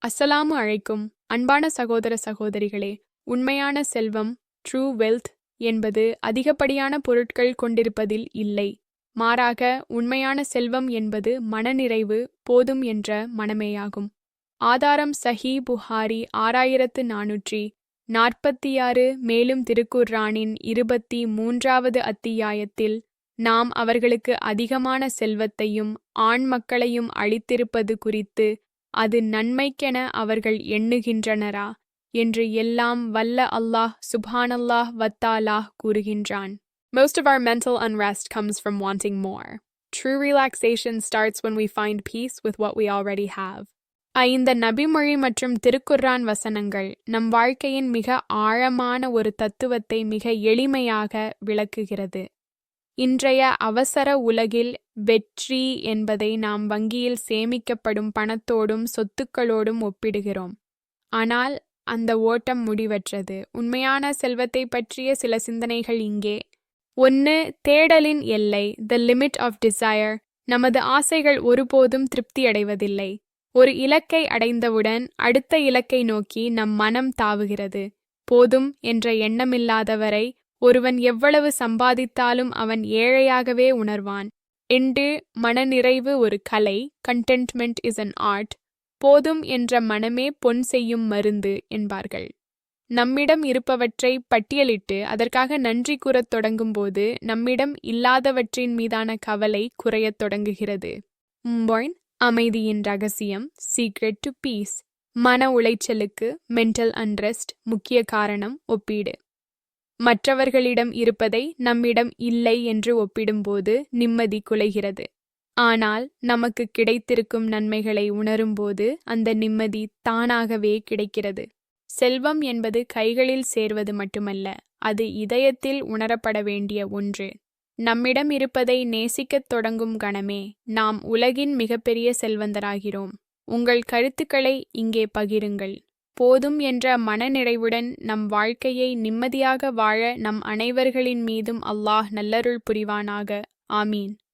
அஸ்ஸலாமு அழைக்கும் அன்பான சகோதர சகோதரிகளே, உண்மையான செல்வம் ட்ரூ வெல்த் என்பது அதிகப்படியான பொருட்கள் கொண்டிருப்பதில் இல்லை. மாறாக உண்மையான செல்வம் என்பது மனநிறைவு, போதும் என்ற மனமேயாகும். ஆதாரம் சஹீ புகாரி 6446. மேலும் திருக்குர்ஆனின் 23வது அத்தியாயத்தில் நாம் அவர்களுக்கு அதிகமான செல்வத்தையும் ஆண் மக்களையும் அளித்திருப்பது குறித்து அது நன்மைக்கென அவர்கள் எண்ணுகின்றனரா என்று எல்லாம் வல்ல அல்லாஹ் சுப்ஹானல்லாஹ் வத்தாலாஹ் கூறுகின்றான். Most of our mental unrest comes from wanting more. True relaxation starts when we find peace with what we already have. இந்த நபிமொழி மற்றும் திருக்குர்ஆன் வசனங்கள் நம் வாழ்க்கையின் மிக ஆழமான ஒரு தத்துவத்தை மிக எளிமையாக விளக்குகிறது. இன்றைய அவசர உலகில் வெற்றி என்பதை நாம் வங்கியில் சேமிக்கப்படும் பணத்தோடும் சொத்துக்களோடும் ஒப்பிடுகிறோம். ஆனால் அந்த ஓட்டம் முடிவற்றது. உண்மையான செல்வத்தை பற்றிய சில சிந்தனைகள் இங்கே. 1. தேடலின் எல்லை, த லிமிட் ஆஃப் டிசையர். நமது ஆசைகள் ஒருபோதும் திருப்தியடைவதில்லை. ஒரு இலக்கை அடைந்தவுடன் அடுத்த இலக்கை நோக்கி நம் மனம் தாவுகிறது. போதும் என்ற எண்ணமில்லாதவரை ஒருவன் எவ்வளவு சம்பாதித்தாலும் அவன் ஏழையாகவே உணர்வான். மனநிறைவு ஒரு கலை, கண்டென்ட்மெண்ட் இஸ் அன் ஆர்ட். போதும் என்ற மனமே பொன் செய்யும் மருந்து என்பார்கள். நம்மிடம் இருப்பவற்றை பட்டியலிட்டு அதற்காக நன்றி கூறத் தொடங்கும்போது நம்மிடம் இல்லாதவற்றின் மீதான கவலை குறையத் தொடங்குகிறது. அமைதியின் ரகசியம், சீக்ரெட் டு பீஸ். மன உளைச்சலுக்கு, மென்டல் அன்ரெஸ்ட் முக்கிய காரணம் ஒப்பீடு. மற்றவர்களிடம் இருப்பதை நம்மிடம் இல்லை என்று ஒப்பிடும்போது நிம்மதி குலைகிறது. ஆனால் நமக்கு கிடைத்திருக்கும் நன்மைகளை உணரும்போது அந்த நிம்மதி தானாகவே கிடைக்கிறது. செல்வம் என்பது கைகளில் சேர்வது மட்டுமல்ல, அது இதயத்தில் உணரப்பட வேண்டிய ஒன்று. நம்மிடம் இருப்பதை நேசிக்கத் தொடங்கும் கணமே நாம் உலகின் மிகப்பெரிய செல்வந்தராகிறோம். உங்கள் கருத்துக்களை இங்கே பகிருங்கள். போதும் என்ற மனநிறைவுடன் நம் வாழ்க்கையை நிம்மதியாக வாழ நம் அனைவர்களின் மீதும் அல்லாஹ் நல்லருள் புரிவானாக. ஆமீன்.